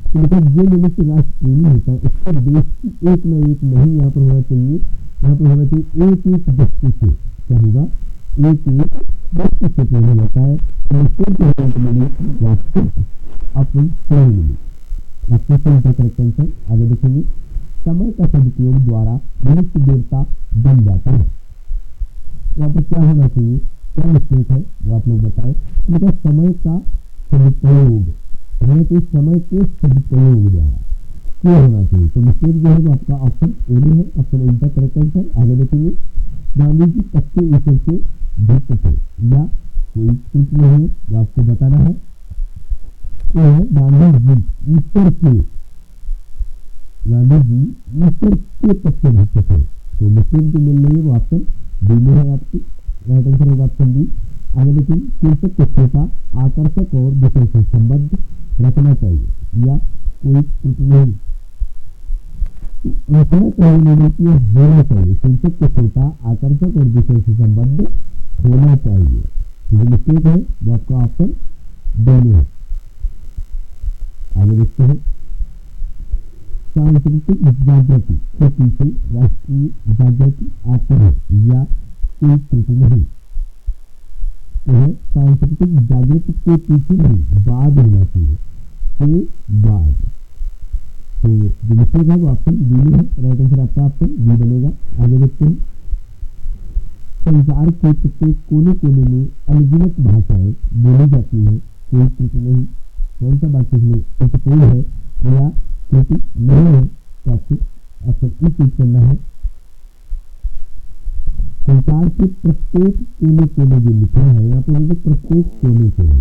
तो मतलब जो मनुष्य राष्ट्र प्रेमी होता है उसका देश की एक न एक नहीं, यहाँ पर होना चाहिए, यहाँ पर होना चाहिए एक एक व्यक्ति से, क्या होगा एक एक व्यक्ति से पूर्ण जाता है तो मिस्टेक जो हमको मिली वो आपको ऑप्शन सही मिली। आपको सही का करेक्ट आंसर आगे देखेंगे। समय का सदुपयोग द्वारा मनुष्य देवता बन जाता है। यहाँ पर क्या होना चाहिए, क्या मिस्टेक है वो आप लोग बताएं। मतलब समय का सदुपयोग, तो समय के सदुपयोग द्वारा क्या होना चाहिए, तो मिस्टेक जो है वो आपका ऑप्शन ए में है। ऑप्शन ए का करेक्ट आंसर आगे देखेंगे। गांधी जी कच्चे ईश्वर के भक्त थे या कोई त्रुटि नहीं है वो आपको बताना है। तो है गांधी जी ईश्वर के कच्चे भक्त थे। तो मिस्टेक जो मिल रही है वो ऑप्शन बी में है आपकी। राइट आंसर होगा ऑप्शन बी। आगे देखिए, शीर्षक को छोटा, आकर्षक और विषय से संबद्ध रखना चाहिए या कोई त्रुटि नहीं रखना चाहिए, नहीं बल्कि होना चाहिए। शीर्षक को छोटा, आकर्षक और विषय से संबद्ध होना चाहिए। जो मिस्टेक है वो आपका ऑप्शन डी में है। आगे देखते हैं, सांस्कृतिक जागृति के पीछे राष्ट्रीय जागृति आती है या कोई त्रुटि नहीं। तो है सांस्कृतिक जागृति के पीछे नहीं, बाद होना चाहिए, के बाद। तो जो मिस्टेक है वो ऑप्शन बी में है। राइट आंसर आपका ऑप्शन बी बनेगा। आगे देखते हैं, संसार के प्रत्येक कोने कोने में अनगिनत भाषाएं बोली जाती हैं, कोई त्रुटि नहीं। कौन सा वाक्य में त्रुटिपूर्ण है या त्रुटि नहीं है, तो आपको ऑप्शन ई चूज करना है। संसार के प्रत्येक कोने कोने जो लिखा है यहाँ पर प्रत्येक कोने कोने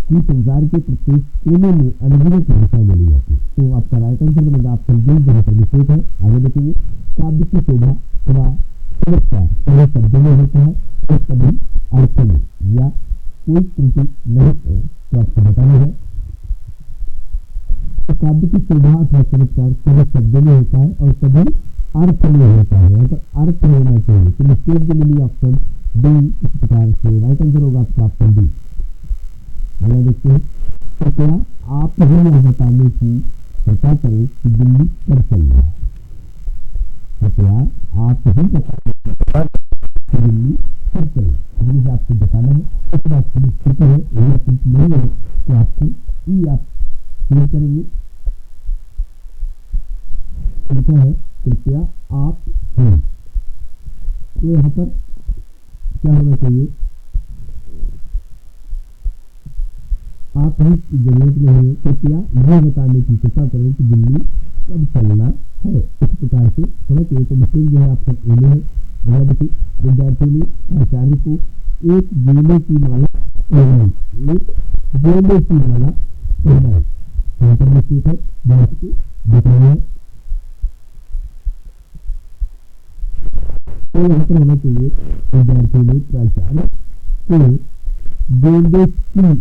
कि संसार के प्रत्येक कोने में अनगिनत भाषा बोली जाती है। तो आपका राइट आंसर बनेगा ऑप्शन बी, जहाँ पर मिस्टेक है। आगे देखेंगे, काव्य की शोभा थोड़ा चमत्कार पहले शब्दों में होता है और कभी अर्थों में या कोई त्रुटि नहीं है, तो आपको बताना है। तो काव्य की शोभा अथवा चमत्कार पहले शब्दों में होता है और कभी अर्थ में होता है, यहाँ पर अर्थ होना चाहिए। तो मिस्टेक जो मिली ऑप्शन डी इस प्रकार से। राइट आंसर होगा आपका ऑप्शन डी। अगला देखते हैं, कृपया आप ही यह बताने की कृपा करें कि दिल्ली कब चलना है। कृपया आप ही बताने की कृपा करें कि दिल्ली कब चलना है। दिल्ली से आपको बताना है। इस बात की स्थिति है या कुछ नहीं है तो आपको ई आप क्लिक करेंगे। लिखा है कृपया आप ही, तो यहाँ पर क्या होना चाहिए, आप ही की जरूरत नहीं है। कृपया यह बताने की कृपा करें कि दिल्ली कब चलना है, इस प्रकार से होना चाहिए। तो मिस्टेक जो है आपका ए में है। अगला देखिए, विद्यार्थी ने आचार्य को एक गेंदे की माला पहनाई, एक गेंदे की माला पहनाई। यहाँ पर मिस्टेक है, जहाँ से बताना है। तो यहाँ पर होना चाहिए, विद्यार्थी ने प्राचार्य को गेंदे की एक,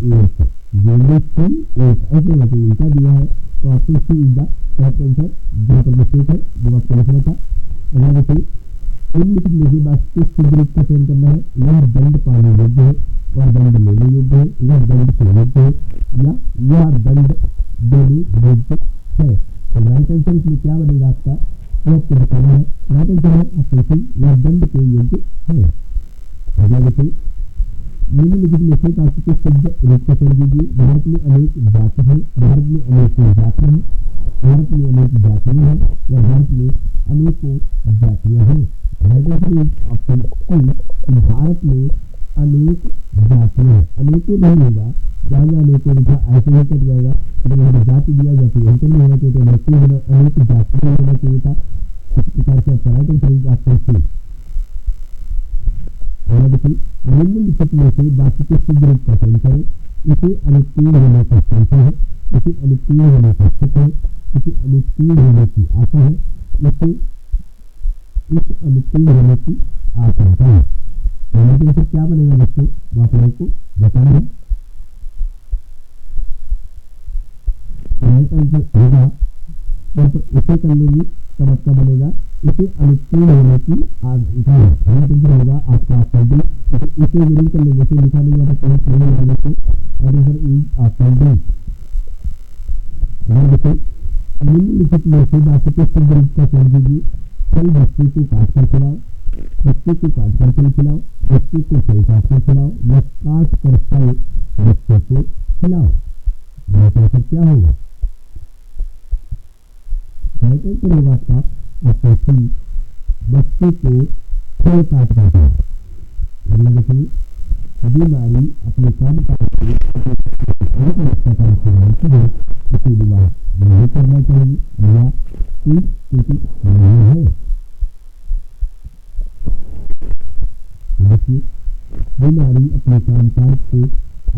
गेंदे की एक ऐसे होना चाहिए, उल्टा दिया है। तो option C is the correct answer, जहाँ पर मिस्टेक है जो आपको लिखना था। अगला देखिए, निम्नलिखित में से वाक्य के शुद्ध रूप का चयन करना है। यह दंड पाने योग्य है, वह दंड लेने योग्य है, यह दंड से योग्य है या यह दंड देने योग्य है। तो राइट आंसर इसमें क्या बनेगा आपका, वो आपको बताना है। राइट आंसर है ऑप्शन सी, यह दंड के योग्य है। अगला देखिए, निम्नलिखित में से वाक्य के शुद्ध रूप का चयन कीजिए। भारत में अनेक जाति हैं, भारत में अनेक जाति हैं, भारत में अनेक जातियां हैं या भारत में अनेकों जातियां हैं। Right answer is option C, भारत में अनेक जातियां हैं। अनेकों नहीं होगा, जहाँ जहाँ अनेकों लिखा ऐसे ही कट जाएगा। तो यहाँ जाति दिया जाती है, अंतर नहीं होना चाहिए, तो अनेक जातियां होना चाहिए था। इस प्रकार से आपका right answer is option C. देखिए, निम्नलिखित में से वाक्य के शुद्ध रूप का चयन करें। इसे अनुत्तीर्ण होने का संशय है, इसे अनुत्तीर्ण होने का शक है, इसे अनुत्तीर्ण होने की आशा है, इस अनुत्तीर्ण होने की आशंका है। तो क्या बनेगा बच्चों, वो आप लोगों को बताना है। राइट आंसर होगा, इसे कर लेंगे तब आपका बनेगा इसे अनुत्तीर्ण होने की आशंका है। राइट आंसर होगा आपका ऑप्शन डी। इसे जरूर कर लेंगे, इसे लिखा नहीं आता कहीं नहीं होगा तो right answer is option D. देखिए, निम्नलिखित में से वाक्य के शुद्ध रूप का चयन कीजिए। कल बच्चे को काट कर खिलाए, बच्चे को काट कर फल खिलाओ, बच्चे को फल काट कर खिलाओ या काट कर फल बच्चे को खिलाओ। राइट आंसर क्या होगा? राइट आंसर होगा आपका सी, बच्चे को फल काट कर खिलाओ। देखिए, बीमारी अपने काम काज उसे विवाह नहीं करना चाहिए या कोई त्रुटि नहीं है। देखिए, बीमारी अपने कामकाज को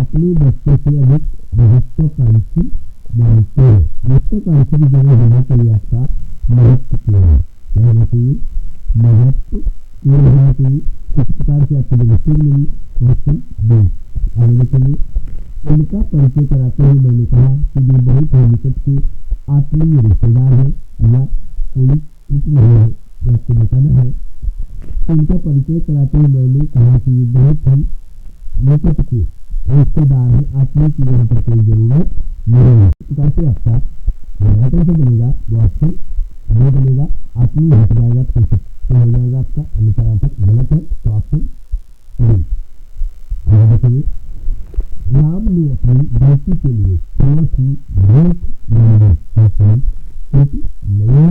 अपने बच्चे से अधिक महत्वाकांक्षी मानते हैं। महत्वाकांक्षी की जगह होना चाहिए आपका महत्वपूर्ण, क्या होना चाहिए? महत्वपूर्ण होना चाहिए। इस प्रकार से आपको जो मैसेज मिली क्वेश्चन बी। आगे देखेंगे, उनका परिचय कराते हुए मैंने कहा कि वे बहुत ही निकट के आत्मीय रिश्तेदार है या कोई त्रुटि नहीं है। जो आपको बताना है, उनका परिचय कराते हुए मैंने कहा कि वे बहुत ही निकट के रिश्तेदार है, आत्मीय की यहाँ पर कोई जरूरत नहीं है। इस प्रकार से आपका राइट आंसर बनेगा वो ऑप्शन बी बनेगा। आत्मीय हट जाएगा तो हो जाएगा आपका अनुपातक गलत है, तो ऑप्शन डी। आगे देखेंगे, राम ने अपनी गलती के लिए क्षमा की भीख मांगी, कोई त्रुटि नहीं है।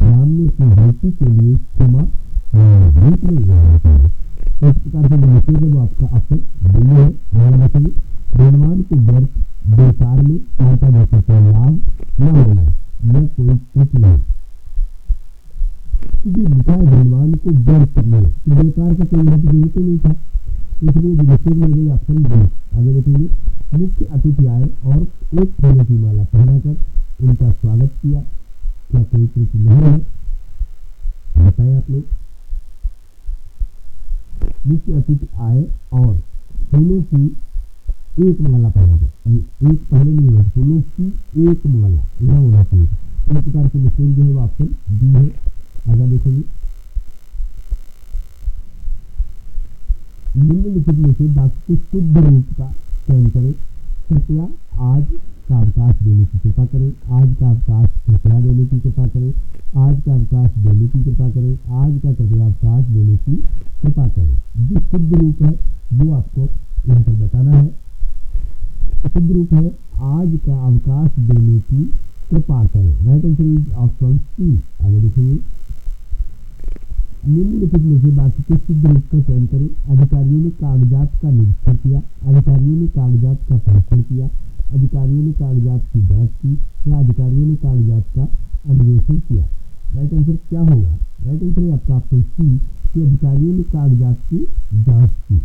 राम ने अपनी गलती के लिए क्षमा भीख नहीं मांगी चाहिए। तो इस प्रकार से जो मैसेज है वो आपका ऑप्शन डी है। आगे देखेंगे, धनवान को व्यर्थ बेकार में सहायता देकर कोई लाभ न होगा, यह कोई त्रुटि नहीं। लिखा है धनवान को व्यर्थ में, बेकार का कोई जरूरत नहीं था, इसलिए मैसेज मिल गई ऑप्शन डी। आगे देखेंगे, मुख्य अतिथि आए और एक फूलों की माला पहनाकर उनका स्वागत किया, क्या कोई त्रुटि नहीं है? बताएं आप लोग। मुख्य अतिथि आए और फूलों की एक माला पहनाकर, ये एक पहले नहीं है, फूलों की एक माला यह होना चाहिए। इस प्रकार से मैसेज जो है वो ऑप्शन डी है। आगे देखेंगे, निम्नलिखित में से वाक्य के शुद्ध रूप का चयन करें। कृपया आज का अवकाश देने की कृपा करें, आज का अवकाश कृपया देने की कृपा करें, आज का अवकाश देने की कृपा करें, आज का कृपया अवकाश देने की कृपा करें। जो शुद्ध रूप है वो आपको यहाँ पर बताना है। शुद्ध रूप है आज का अवकाश देने की कृपा करें। Right answer is option C. आगे देखेंगे, निम्नलिखित में से वाक्य के शुद्ध रूप का चयन करें। अधिकारियों ने कागजात का निरीक्षण किया, अधिकारियों ने कागजात का परीक्षण किया, अधिकारियों ने कागजात की जांच की या अधिकारियों ने कागजात का अन्वेषण किया। राइट आंसर क्या होगा? राइट आंसर है आपका ऑप्शन सी कि अधिकारियों ने कागजात की जांच की।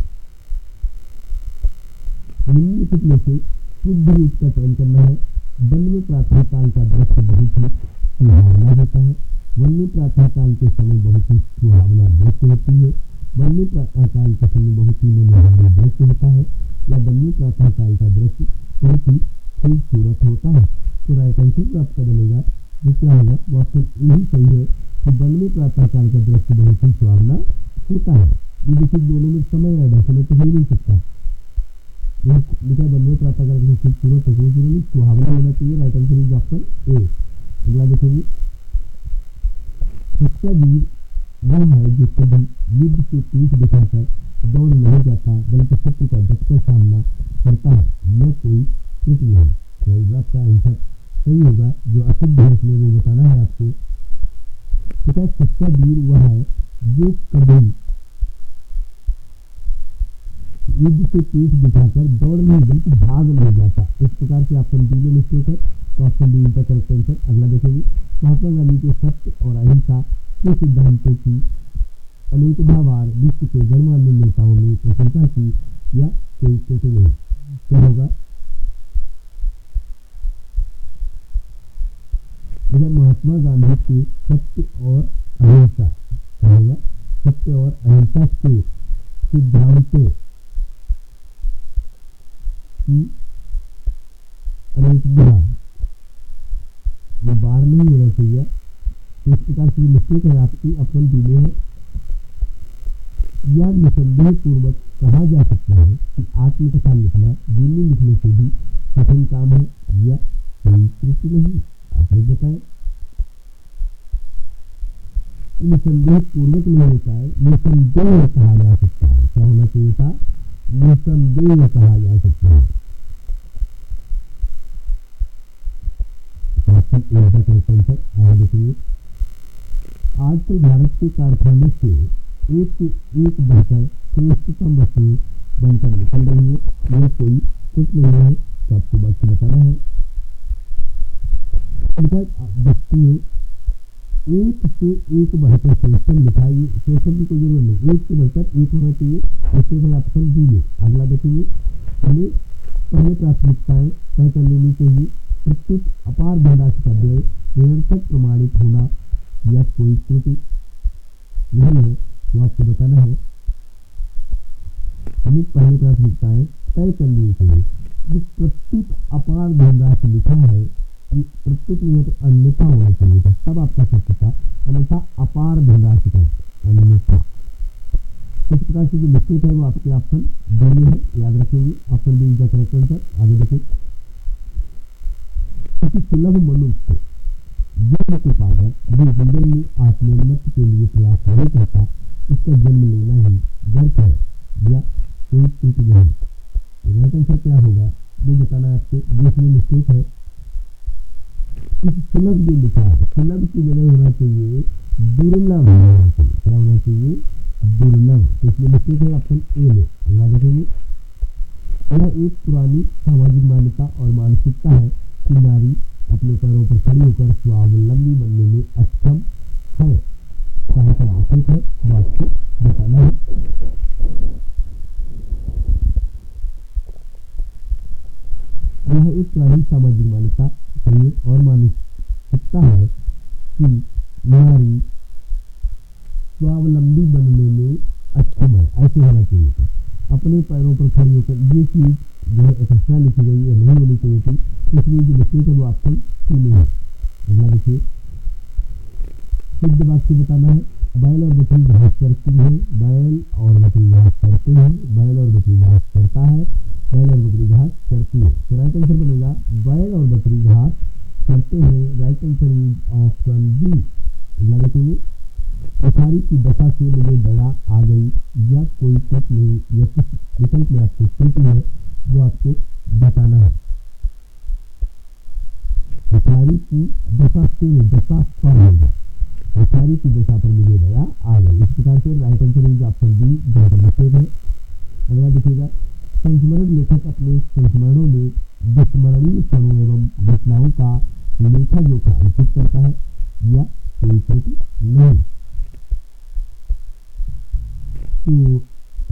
निम्नलिखित में से शुद्ध रूप का चयन करना है। वन में प्रातः काल का दृश्य बहुत ही सुहावना होता है। वन में प्रातः काल के समय बहुत ही सुहावना दृश्य होती है। वन में प्रातः काल के समय बहुत ही मनोहारी दृश्य होता है या वन में प्रातः काल का दृश्य बहुत ही खूबसूरत होता है। तो राइट आंसर जो आपका बनेगा वो क्या होगा? वो ऑप्शन यही सही है कि वन में प्रातः काल का दृश्य बहुत ही सुहावना होता है। ये देखिए दोनों में समय ऐड है, समय तो हो नहीं सकता। लिखा वन में प्रातः काल का खूबसूरत है, खूबसूरत नहीं सुहावना होना चाहिए। Right answer is option A. अगला देखेंगे, सच्चा वीर वह है जो कभी युद्ध से पीठ दिखाकर दौड़ नहीं जाता बल्कि शत्रु का डटकर सामना करता है, यह कोई त्रुटि नहीं। तो आपका आंसर सही होगा। जो अशुद्ध है इसमें वो बताना है आपको। ठीक है, सच्चा वीर वह है जो कभी युद्ध से पीठ दिखाकर दौड़ नहीं बल्कि भाग नहीं जाता। इस प्रकार से ऑप्शन बी में मिस्टेक है, तो ऑप्शन बी इनका करेक्ट आंसर। अगला देखेंगे, महात्मा गांधी के सत्य और अहिंसा के सिद्धांतों की अनेकधा बार विश्व के गणमान्य नेताओं ने प्रशंसा की या कोई त्रुटि नहीं। क्या होगा? महात्मा गांधी के सत्य और अहिंसा, क्या होगा? सत्य और अहिंसा के सिद्धांतों की अनेकधा, ये बार नहीं होना चाहिए। तो इस प्रकार की मिस्टेक है आपकी, ऑप्शन बी में है। यह निसंदेह पूर्वक कहा जा सकता है कि आत्मकथा लिखना जीवनी लिखने से भी कठिन काम है या कोई त्रुटि नहीं। आप लोग बताएं। निसंदेह पूर्वक नहीं होता है, निसंदेह कहा जा सकता है। क्या होना चाहिए था? निसंदेह कहा जा सकता है। ऑप्शन ए का करेक्ट आंसर। आगे देखेंगे, आजकल भारत के कारखानों से एक एक बढ़कर श्रेष्ठतम वस्तुएं बनकर निकल रही है। यह कोई कुछ नहीं है, तो आपको बाकी बताना है। वस्तुएं एक से एक बढ़कर श्रेष्ठतम लिखा है, श्रेष्ठतम की कोई जरूरत नहीं, एक से बढ़कर एक होना चाहिए। इससे है ऑप्शन बी में। अगला देखेंगे, हमें पहले प्राथमिकताएं तय कर लेनी चाहिए। प्रत्येक अपार धनराशि का व्यय निरंतर प्रमाणित होना या कोई त्रुटि नहीं है, वो आपको बताना है। हमें पहले प्राथमिकताएं तय कर लेनी चाहिए। जो प्रत्येक अपार धनराशि लिखा है, ये प्रत्येक नहीं है तो अन्यथा होना चाहिए था, तब आपका सत्य था। अन्यथा अपार धनराशि का अन्यथा। इस प्रकार से जो मिस्टेक है वो आपके ऑप्शन बी में है, याद रखेंगे। Option B is the correct answer. आगे देखें, किसी सुलभ मनुष्य जन्म के पाकर जो जीवन में आत्मोन्नति के लिए प्रयास नहीं करता, उसका जन्म लेना ही व्यर्थ है या कोई त्रुटि नहीं। राइट आंसर क्या होगा वो बताना है आपको। जिसमें मिस्टेक है, इस सुलभ जो लिखा है, सुलभ की जगह होना चाहिए दुर्लभ होना चाहिए। क्या होना चाहिए? दुर्लभ। तो इसमें मिस्टेक है ऑप्शन ए में। अगला देखेंगे, यह एक पुरानी सामाजिक मान्यता और मानसिकता है कि नारी अपने पैरों पर खड़ी होकर स्वावलंबी बनने में अक्षम है। कहाँ पर मिस्टेक है वो आपको बताना है। यह एक पुरानी सामाजिक मान्यता और मानसिकता है कि नारी स्वावलंबी बनने में अक्षम है, ऐसे होना चाहिए था। अपने पैरों पर खड़ी होकर, ये चीज जो है एक्स्ट्रा लिखी गई है, नहीं होनी चाहिए थी, इसलिए जो मिस्टेक है वो ऑप्शन सी में है। अगला देखिए, शुद्ध वाक्य बताना है। बैल और बकरी घास चरती है, बैल और बकरी घास चरते हैं, बैल और बकरी घास चरता है, बैल और बकरी घास चरती है। तो राइट आंसर बनेगा बैल और बकरी घास चरते हैं। Right answer is option B. अगला देखेंगे, भिखारी की दशा से मुझे दया आ गई या कोई त्रुटि नहीं, या किस विकल्प में आपको त्रुटि है वो आपको बताना है। भिखारी की दशा से, दशा पर होगा, भिखारी की दशा पर मुझे दया आ गई। इस प्रकार से right answer is option B, जहाँ पर मिस्टेक है। अगला देखिएगा, संस्मरण लेखक अपने संस्मरणों में विस्मरणीय क्षणों एवं घटनाओं का लेखा जोखा अंकित करता है या कोई त्रुटि नहीं। तो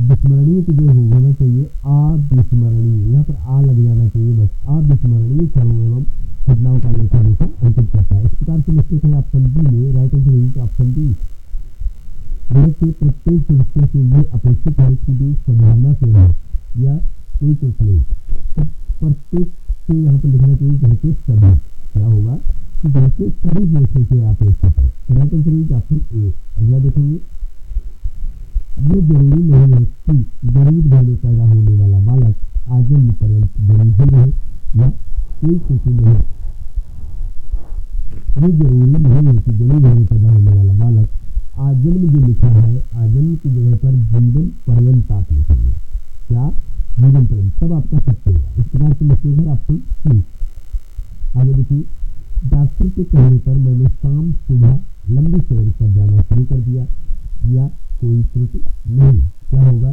विस्मरणीय की जो होना चाहिए अविस्मरणीय, यहाँ पर आ लग जाना चाहिए बस। अविस्मरणीय क्षणों एवं घटनाओं का लेखा जोखा अंकित करता है। इस प्रकार से मिस्टेक है ऑप्शन बी में। Right answer is option B. घर के प्रत्येक सदस्य से ये अपेक्षित है कि वे सद्भावना से रहे या कोई कुछ नहीं। तो प्रत्येक से यहाँ पर लिखना चाहिए घर के सभी। क्या होगा कि घर के सभी सदस्यों से अपेक्षित है। तो right answer is option A. अगला देखेंगे, ये जरूरी नहीं है कि गरीब घर में पैदा होने वाला बालक आजन्म पर्यंत गरीब ही रहे या कोई खुशी नहीं। ये जरूरी नहीं है कि गरीब घर में पैदा होने वाला बालक आजन्म, जो लिखा है आजन्म की जगह पर जीवन पर्यंत आप लिखेंगे। क्या? जीवन पर्यंत, तब आपका सत्य होगा। इस प्रकार से मिस्टेक है ऑप्शन सी। आगे देखिए, डॉक्टर के कहने पर मैंने शाम सुबह लंबी सैर पर जाना शुरू कर दिया या कोई त्रुटि नहीं। क्या होगा?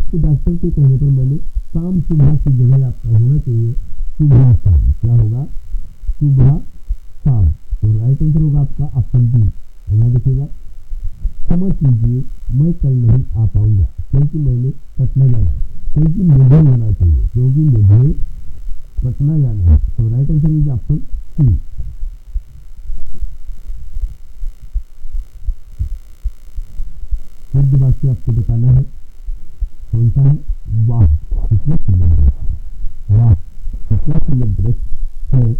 तो डॉक्टर के कहने पर मैंने शाम सुबह की जगह आपका होना चाहिए सुबह शाम। क्या होगा? सुबह शाम। तो राइट आंसर होगा आपका ऑप्शन बी। अगला देखिएगा, समझ लीजिए मैं कल नहीं आ पाऊंगा क्योंकि मैंने पटना जाना है। क्योंकि मुझे होना चाहिए, क्योंकि मुझे पटना जाना है। तो right answer is option C. शुद्ध वाक्य आपको बताना है कौन सा है। वाह कितना सुंदर दृश्य, वाह कितना सुंदर दृश्य है,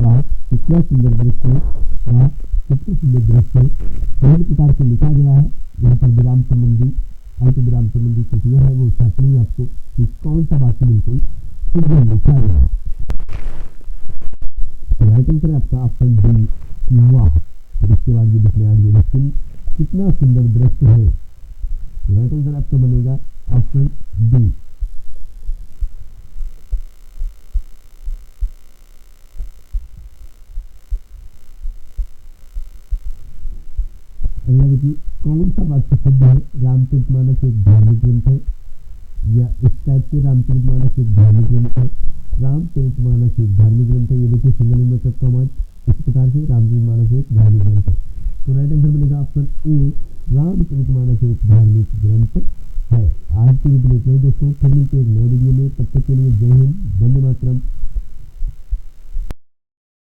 वाह कितना सुंदर दृश्य है, वाह कितनी सुंदर दृश्य है। विभिन्न प्रकार से लिखा गया है। यहाँ पर विराम संबंधी, अल्प विराम संबंधी स्थितियाँ है, वो छात्रों आपको कि कौन सा वाक्य बिल्कुल शुद्ध लिखा गया है। राइट आंसर है आपका ऑप्शन डी, वाह। इसके बाद जो लिखने कितना सुंदर दृश्य है। राइट आंसर आपका बनेगा ऑप्शन डी। अगला देखिए, कौन सा वाक्य शुद्ध है? रामचरितमानस एक धार्मिक ग्रंथ है, या इस टाइप से रामचरितमानस एक धार्मिक ग्रंथ है, रामचरितमानस एक धार्मिक ग्रंथ है। ये देखिए सिंगल इन्वर्टेड कॉमा, इस प्रकार से रामचरितमानस एक धार्मिक ग्रंथ है। तो राइट आंसर बनेगा ऑप्शन ए, रामचरितमानस एक धार्मिक ग्रंथ है। आज की वीडियो इतना ही दोस्तों, फिर मिलते हैं एक नए वीडियो में। तब तक के लिए जय हिंद, वंदे मातरम।